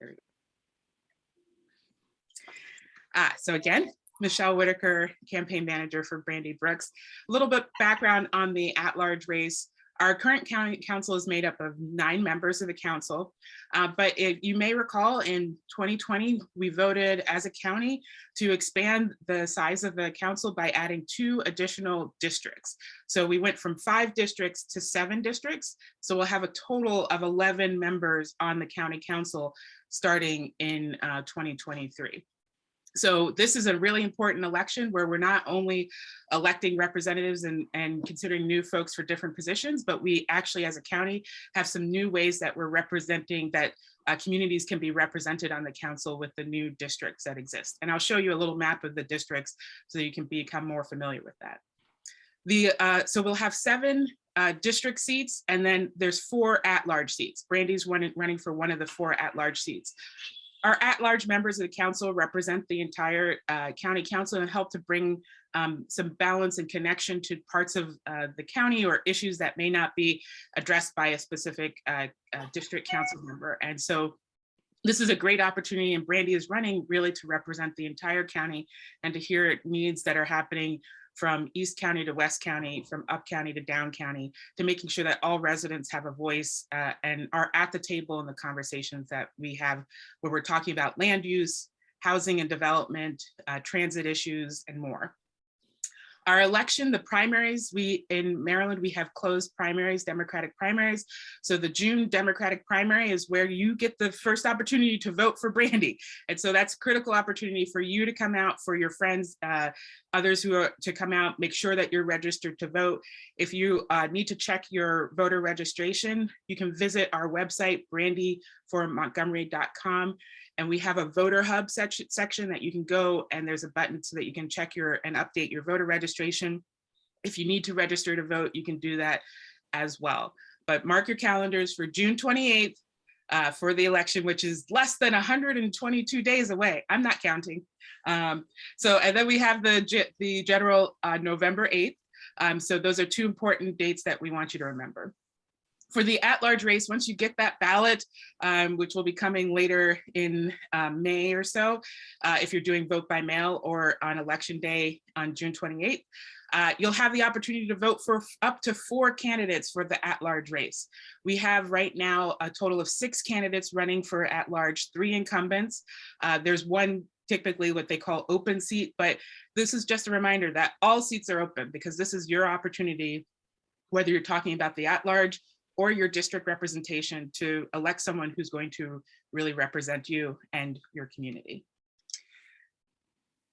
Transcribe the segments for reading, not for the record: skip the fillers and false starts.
There we go. So again, Michelle Whitaker, campaign manager for Brandy Brooks. A little bit background on the at-large race. Our current county council is made up of 9 members of the council, but you may recall in 2020, we voted as a county to expand the size of the council by adding 2 additional districts. So we went from 5 districts to 7 districts. So we'll have a total of 11 members on the county council starting in 2023. So this is a really important election where we're not only electing representatives and considering new folks for different positions, but we actually as a county have some new ways that we're representing that communities can be represented on the council with the new districts that exist. And I'll show you a little map of the districts so you can become more familiar with that. So we'll have 7 district seats, and then there's 4 at-large seats. Brandy's running for one of the 4 at-large seats. Our at-large members of the council represent the entire county council and help to bring some balance and connection to parts of the county or issues that may not be addressed by a specific district council member. And so this is a great opportunity, and Brandy is running really to represent the entire county and to hear needs that are happening from East County to West County, from up county to down county, to making sure that all residents have a voice and are at the table in the conversations that we have where we're talking about land use, housing and development, transit issues, and more. Our election, the primaries, in Maryland, we have closed primaries, Democratic primaries. So the June Democratic primary is where you get the first opportunity to vote for Brandy. And so that's a critical opportunity for you to come out, for your friends, others who are to come out, make sure that you're registered to vote. If you need to check your voter registration, you can visit our website, brandyformontgomery.com. And we have a voter hub section that you can go, and there's a button so that you can check and update your voter registration. If you need to register to vote, you can do that as well. But mark your calendars for June 28th for the election, which is less than 122 days away. I'm not counting. And then we have the general November 8th. So those are 2 important dates that we want you to remember. For the at-large race, once you get that ballot, which will be coming later in May or so, if you're doing vote by mail or on election day on June 28th, you'll have the opportunity to vote for up to 4 candidates for the at-large race. We have right now a total of 6 candidates running for at-large, 3 incumbents. There's one typically what they call open seat, but this is just a reminder that all seats are open because this is your opportunity, whether you're talking about the at-large or your district representation, to elect someone who's going to really represent you and your community.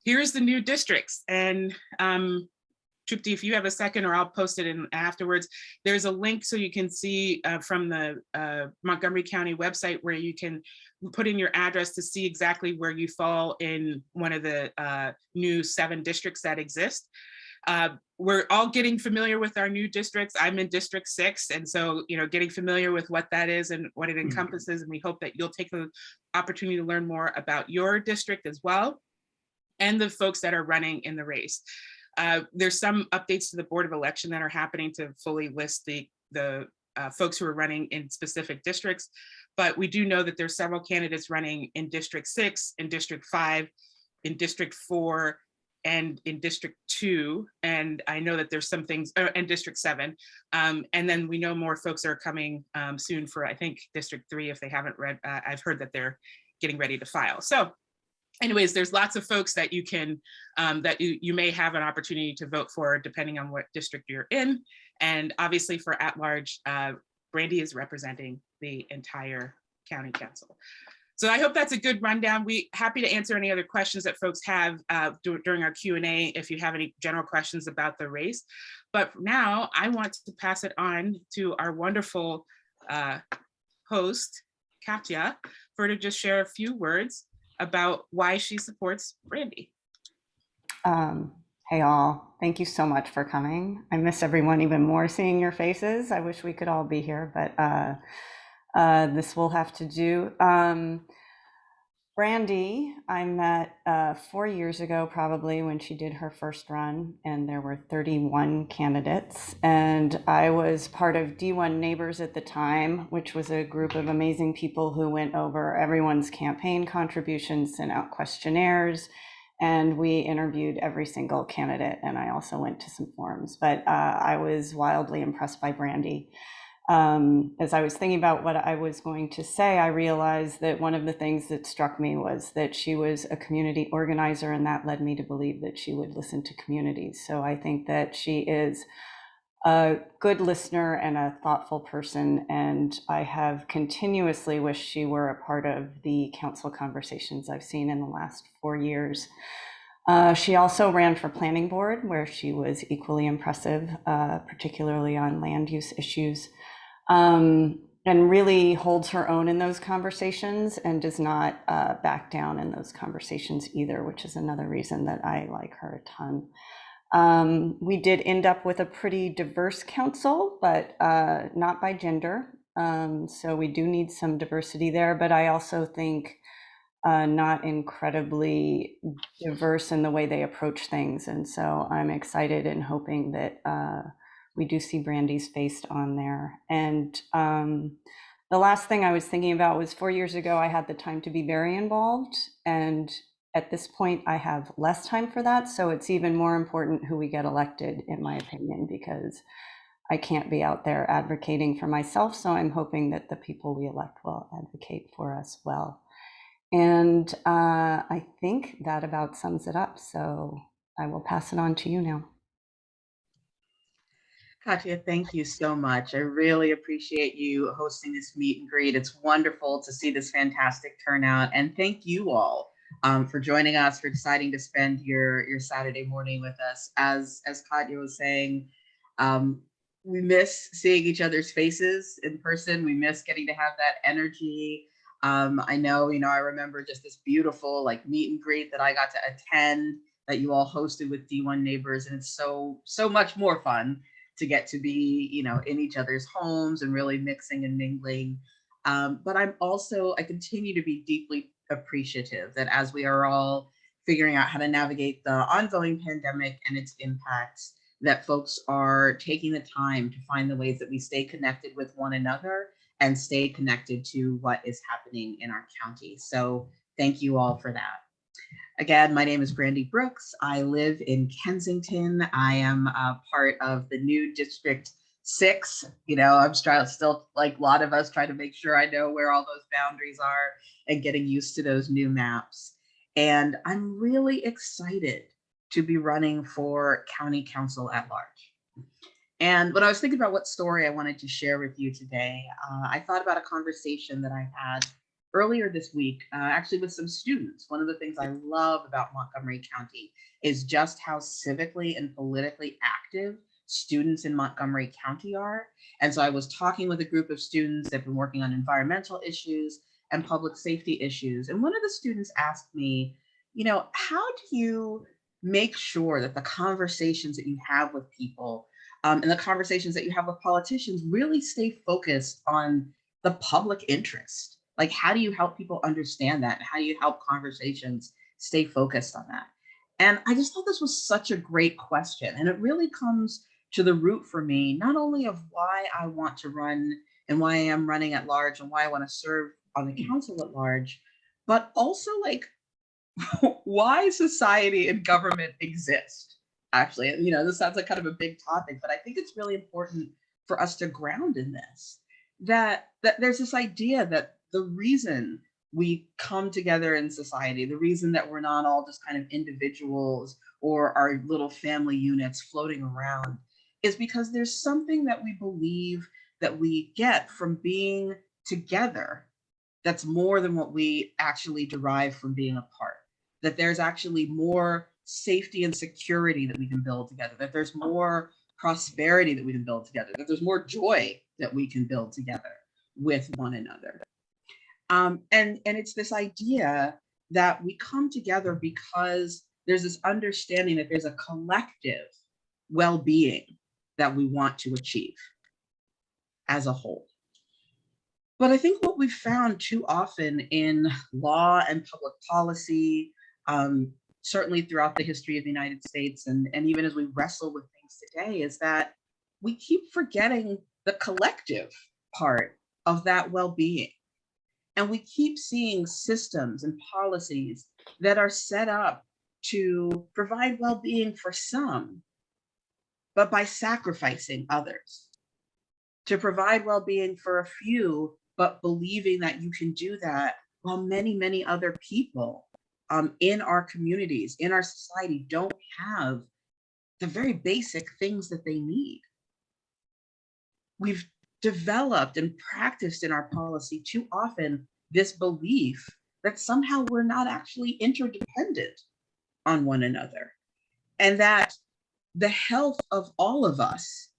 Here's the new districts. And Trupti, if you have a second, or I'll post it in afterwards, there's a link so you can see from the Montgomery County website where you can put in your address to see exactly where you fall in one of the new 7 districts that exist. We're all getting familiar with our new districts. I'm in District 6, and so getting familiar with what that is and what it encompasses, and we hope that you'll take the opportunity to learn more about your district as well, and the folks that are running in the race. There's some updates to the Board of Election that are happening to fully list the folks who are running in specific districts, but we do know that there's several candidates running in District 6, in District 5, in District 4, and in District 2, and I know that there's some things in District 7, and then we know more folks are coming soon for, I think, District 3. If they haven't read, I've heard that they're getting ready to file. So anyways, there's lots of folks that you can that you may have an opportunity to vote for depending on what district you're in. And obviously for at-large, Brandy is representing the entire county council. So I hope that's a good rundown. We're happy to answer any other questions that folks have during our Q&A if you have any general questions about the race. But now I want to pass it on to our wonderful host, Katya, for her to just share a few words about why she supports Brandy. Hey all, thank you so much for coming. I miss everyone even more seeing your faces. I wish we could all be here, but this will have to do. Brandy, I met 4 years ago, probably when she did her first run, and there were 31 candidates. And I was part of D1 Neighbors at the time, which was a group of amazing people who went over everyone's campaign contributions, sent out questionnaires, and we interviewed every single candidate. And I also went to some forums, but I was wildly impressed by Brandy. As I was thinking about what I was going to say, I realized that one of the things that struck me was that she was a community organizer, and that led me to believe that she would listen to communities. So I think that she is a good listener and a thoughtful person, and I have continuously wished she were a part of the council conversations I've seen in the last 4 years. She also ran for planning board, where she was equally impressive, particularly on land use issues. And really holds her own in those conversations and does not back down in those conversations either, which is another reason that I like her a ton. We did end up with a pretty diverse council, but not by gender. So we do need some diversity there, but I also think not incredibly diverse in the way they approach things. And so I'm excited and hoping that we do see Brandy's face on there. And the last thing I was thinking about was 4 years ago, I had the time to be very involved. And at this point, I have less time for that. So it's even more important who we get elected, in my opinion, because I can't be out there advocating for myself. So I'm hoping that the people we elect will advocate for us well. And I think that about sums it up. So I will pass it on to you now. Katya, thank you so much. I really appreciate you hosting this meet and greet. It's wonderful to see this fantastic turnout. And thank you all for joining us, for deciding to spend your Saturday morning with us. As Katya was saying, we miss seeing each other's faces in person. We miss getting to have that energy. I know, I remember just this beautiful meet and greet that I got to attend that you all hosted with D1 Neighbors. And it's so much more fun to get to be, in each other's homes and really mixing and mingling. But I continue to be deeply appreciative that as we are all figuring out how to navigate the ongoing pandemic and its impacts, that folks are taking the time to find the ways that we stay connected with one another and stay connected to what is happening in our county. So thank you all for that. Again, my name is Brandy Brooks. I live in Kensington. I am a part of the new District 6. I'm still, like a lot of us, trying to make sure I know where all those boundaries are and getting used to those new maps. And I'm really excited to be running for County Council at Large. And when I was thinking about what story I wanted to share with you today, I thought about a conversation that I had earlier this week, actually with some students. One of the things I love about Montgomery County is just how civically and politically active students in Montgomery County are. And so I was talking with a group of students that have been working on environmental issues and public safety issues. And one of the students asked me, how do you make sure that the conversations that you have with people and the conversations that you have with politicians really stay focused on the public interest? Like, how do you help people understand that? How do you help conversations stay focused on that? And I just thought this was such a great question. And it really comes to the root for me, not only of why I want to run and why I am running at large and why I want to serve on the council at large, but also why society and government exist. Actually, this sounds like kind of a big topic, but I think it's really important for us to ground in this, that there's this idea that the reason we come together in society, the reason that we're not all just kind of individuals or our little family units floating around, is because there's something that we believe that we get from being together that's more than what we actually derive from being apart. That there's actually more safety and security that we can build together, that there's more prosperity that we can build together, that there's more joy that we can build together with one another. And it's this idea that we come together because there's this understanding that there's a collective well-being that we want to achieve as a whole. But I think what we've found too often in law and public policy, certainly throughout the history of the United States, and even as we wrestle with things today, is that we keep forgetting the collective part of that well-being. And we keep seeing systems and policies that are set up to provide well-being for some, but by sacrificing others. To provide well-being for a few, but believing that you can do that while many, many other people in our communities, in our society, don't have the very basic things that they need. We've developed and practiced in our policy too often this belief that somehow we're not actually interdependent on one another, and that the health of all of us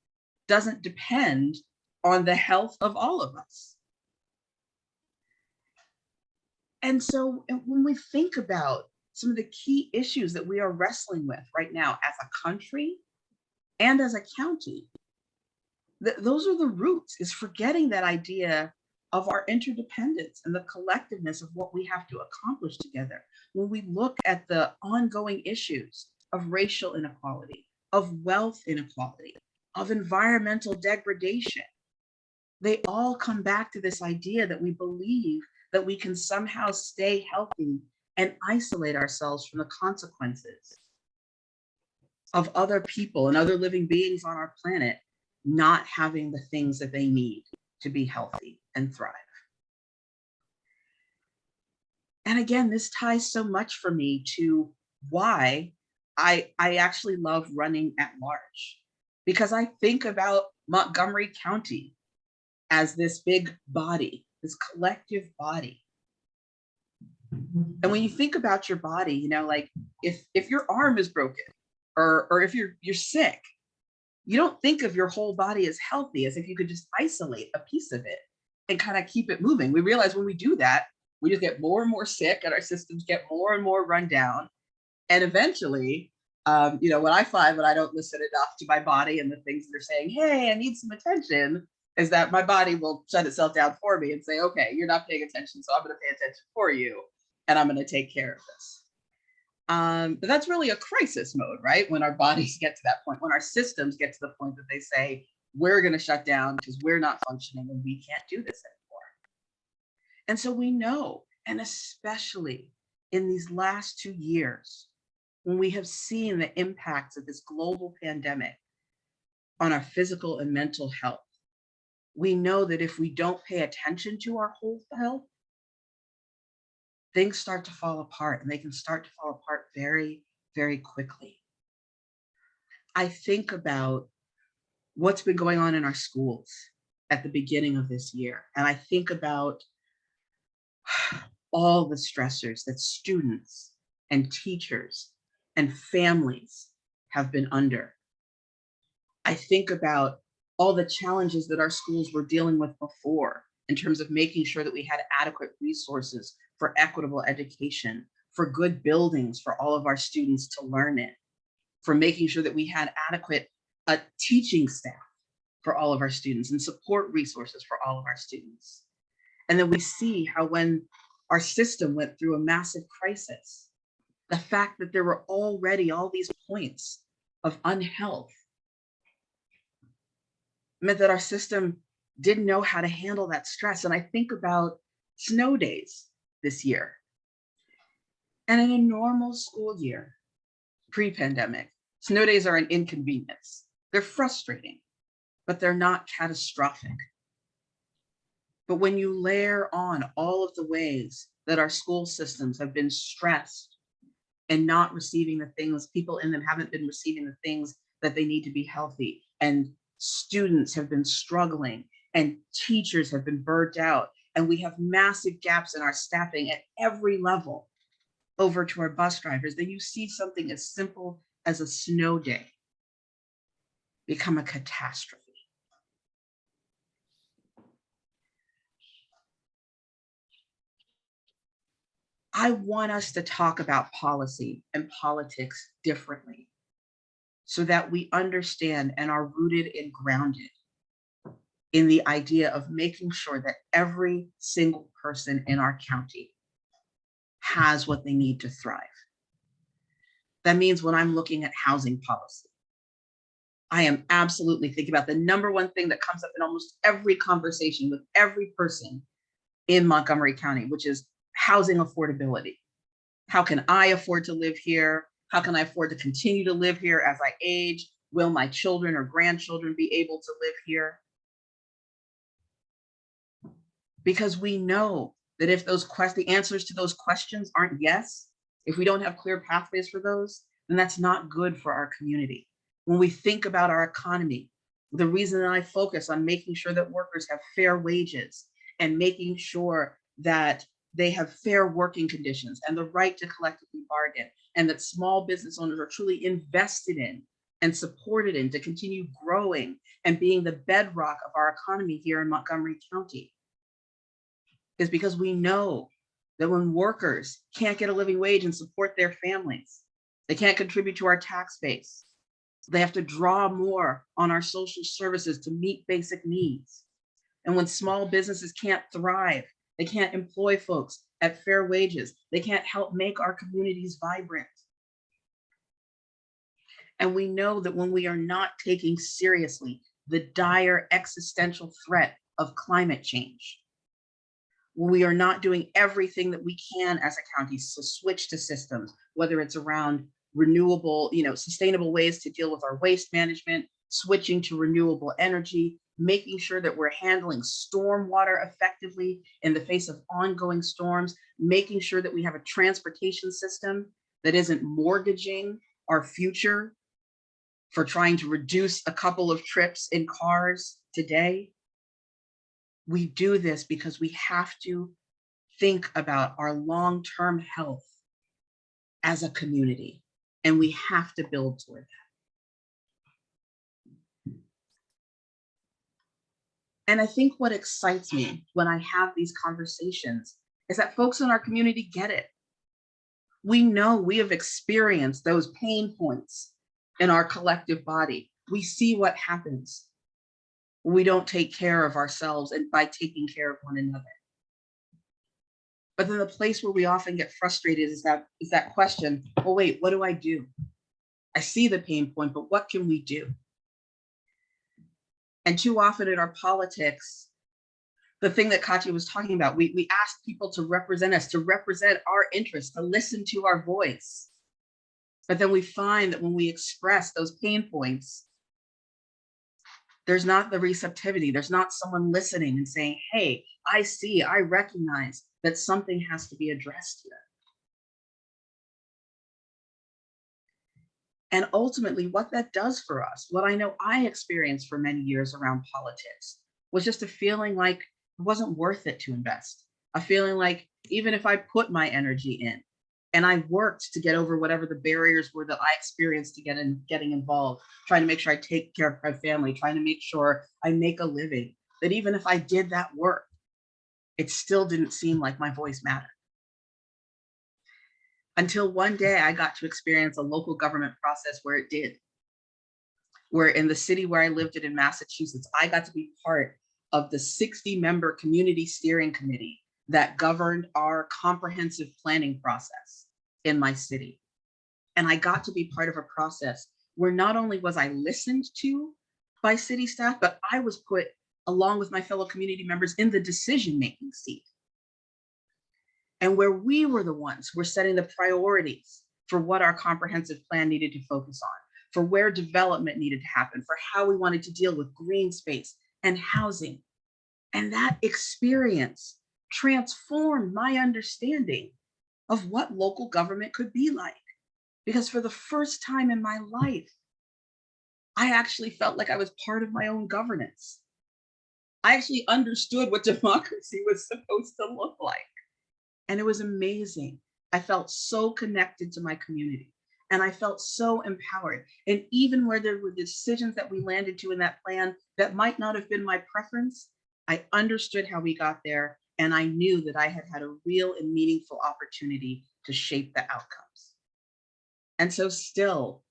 doesn't depend on the health of all of us. And so when we think about some of the key issues that we are wrestling with right now as a country and as a county, those are the roots, is forgetting that idea of our interdependence and the collectiveness of what we have to accomplish together. When we look at the ongoing issues of racial inequality, of wealth inequality, of environmental degradation, they all come back to this idea that we believe that we can somehow stay healthy and isolate ourselves from the consequences of other people and other living beings on our planet not having the things that they need to be healthy and thrive. And again, this ties so much for me to why I actually love running at large, because I think about Montgomery County as this big body, this collective body. And when you think about your body, you know, like if your arm is broken or if you're sick, you don't think of your whole body as healthy, as if you could just isolate a piece of it and kind of keep it moving. We realize when we do that, we just get more and more sick and our systems get more and more run down. And eventually, you know, what I find when I don't listen enough to my body and the things that are saying, hey, I need some attention, is that my body will shut itself down for me and say, okay, you're not paying attention, so I'm going to pay attention for you, and I'm going to take care of this. But that's really a crisis mode, right? When our bodies get to that point, when our systems get to the point that they say, we're going to shut down because we're not functioning and we can't do this anymore. And so we know, and especially in these last 2 years, when we have seen the impacts of this global pandemic on our physical and mental health, we know that if we don't pay attention to our whole health, things start to fall apart, and they can start to fall apart very, very quickly. I think about what's been going on in our schools at the beginning of this year, and I think about all the stressors that students and teachers and families have been under. I think about all the challenges that our schools were dealing with before in terms of making sure that we had adequate resources for equitable education, for good buildings for all of our students to learn in, for making sure that we had adequate teaching staff for all of our students and support resources for all of our students. And then we see how when our system went through a massive crisis, the fact that there were already all these points of unhealth meant that our system didn't know how to handle that stress. And I think about snow days this year. And in a normal school year, pre-pandemic, snow days are an inconvenience. They're frustrating, but they're not catastrophic. But when you layer on all of the ways that our school systems have been stressed and not receiving the things, people in them haven't been receiving the things that they need to be healthy, and students have been struggling, and teachers have been burnt out, and we have massive gaps in our staffing at every level over to our bus drivers, then you see something as simple as a snow day become a catastrophe. I want us to talk about policy and politics differently so that we understand and are rooted and grounded in the idea of making sure that every single person in our county has what they need to thrive. That means when I'm looking at housing policy, I am absolutely thinking about the number one thing that comes up in almost every conversation with every person in Montgomery County, which is housing affordability. How can I afford to live here? How can I afford to continue to live here as I age? Will my children or grandchildren be able to live here? Because we know that if the answers to those questions aren't yes, if we don't have clear pathways for those, then that's not good for our community. When we think about our economy, the reason that I focus on making sure that workers have fair wages and making sure that they have fair working conditions and the right to collectively bargain, and that small business owners are truly invested in and supported in to continue growing and being the bedrock of our economy here in Montgomery County, is because we know that when workers can't get a living wage and support their families, they can't contribute to our tax base, they have to draw more on our social services to meet basic needs. And when small businesses can't thrive, they can't employ folks at fair wages, they can't help make our communities vibrant. And we know that when we are not taking seriously the dire existential threat of climate change, we are not doing everything that we can as a county to switch to systems, whether it's around renewable, sustainable ways to deal with our waste management, switching to renewable energy, making sure that we're handling stormwater effectively in the face of ongoing storms, making sure that we have a transportation system that isn't mortgaging our future for trying to reduce a couple of trips in cars today. We do this because we have to think about our long-term health as a community, and we have to build toward that. And I think what excites me when I have these conversations is that folks in our community get it. We know we have experienced those pain points in our collective body. We see what happens when we don't take care of ourselves and by taking care of one another. But then the place where we often get frustrated is that question, well, wait, what do I do? I see the pain point, but what can we do? And too often in our politics, the thing that Katya was talking about, we ask people to represent us, to represent our interests, to listen to our voice. But then we find that when we express those pain points, there's not the receptivity. There's not someone listening and saying, hey, I see, I recognize that something has to be addressed here. And ultimately, what that does for us, what I know I experienced for many years around politics, was just a feeling like it wasn't worth it to invest. A feeling like even if I put my energy in and I worked to get over whatever the barriers were that I experienced to getting involved, trying to make sure I take care of my family, trying to make sure I make a living, that even if I did that work, it still didn't seem like my voice mattered. Until one day I got to experience a local government process where it did. Where in the city where I lived in Massachusetts, I got to be part of the 60-member community steering committee that governed our comprehensive planning process in my city. And I got to be part of a process where not only was I listened to by city staff, but I was put along with my fellow community members in the decision-making seat. And where we were the ones who were setting the priorities for what our comprehensive plan needed to focus on, for where development needed to happen, for how we wanted to deal with green space and housing. And that experience transformed my understanding of what local government could be like. Because for the first time in my life, I actually felt like I was part of my own governance. I actually understood what democracy was supposed to look like. And it was amazing. I felt so connected to my community and I felt so empowered. And even where there were decisions that we landed to in that plan that might not have been my preference, I understood how we got there. And I knew that I had had a real and meaningful opportunity to shape the outcomes. And so still,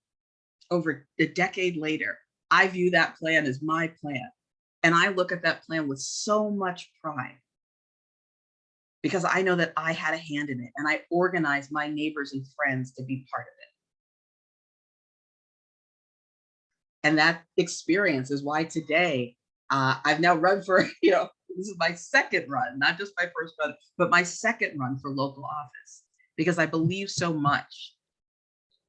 over a decade later, I view that plan as my plan. And I look at that plan with so much pride because I know that I had a hand in it and I organized my neighbors and friends to be part of it. And that experience is why today I've now run for, this is my second run, not just my first run, but my second run for local office, because I believe so much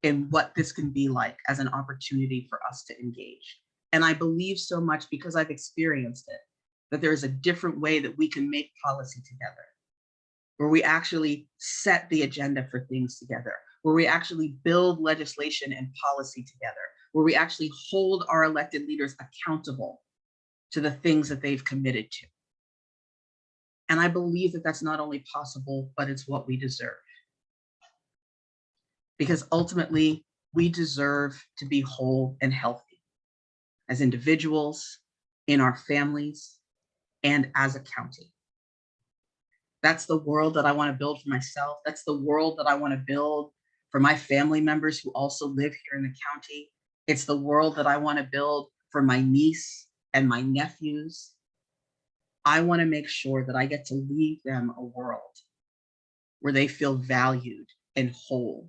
in what this can be like as an opportunity for us to engage. And I believe so much because I've experienced it, that there is a different way that we can make policy together, where we actually set the agenda for things together, where we actually build legislation and policy together, where we actually hold our elected leaders accountable to the things that they've committed to. And I believe that that's not only possible, but it's what we deserve. Because ultimately, we deserve to be whole and healthy as individuals, in our families, and as a county. That's the world that I want to build for myself. That's the world that I want to build for my family members who also live here in the county. It's the world that I want to build for my niece and my nephews. I want to make sure that I get to leave them a world where they feel valued and whole,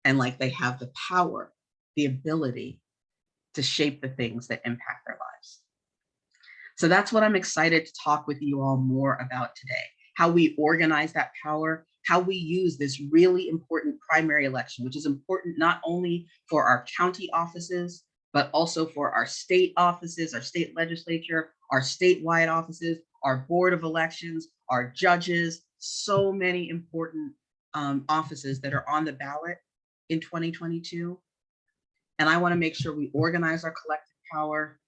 and like they have the power, the ability to shape the things that impact their lives. So that's what I'm excited to talk with you all more about today, how we organize that power, how we use this really important primary election, which is important not only for our county offices, but also for our state offices, our state legislature, our statewide offices, our board of elections, our judges, so many important offices that are on the ballot in 2022. And I want to make sure we organize our collective power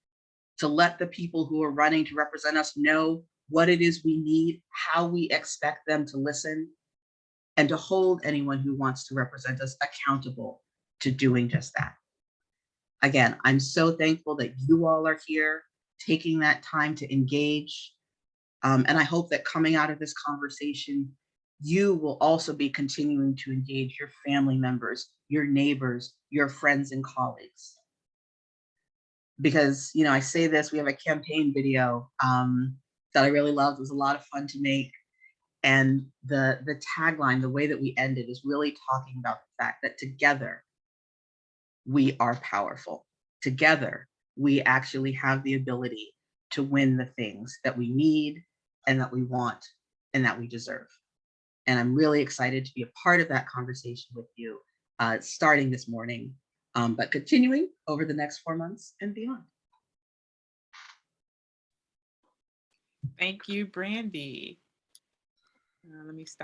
to let the people who are running to represent us know what it is we need, how we expect them to listen, and to hold anyone who wants to represent us accountable to doing just that. Again, I'm so thankful that you all are here, taking that time to engage. And I hope that coming out of this conversation, you will also be continuing to engage your family members, your neighbors, your friends and colleagues. Because, I say this, we have a campaign video that I really loved. It was a lot of fun to make. And the tagline, the way that we ended, is really talking about the fact that together we are powerful. Together, we actually have the ability to win the things that we need and that we want and that we deserve. And I'm really excited to be a part of that conversation with you, starting this morning, but continuing over the next 4 months and beyond. Thank you, Brandy. Let me stop.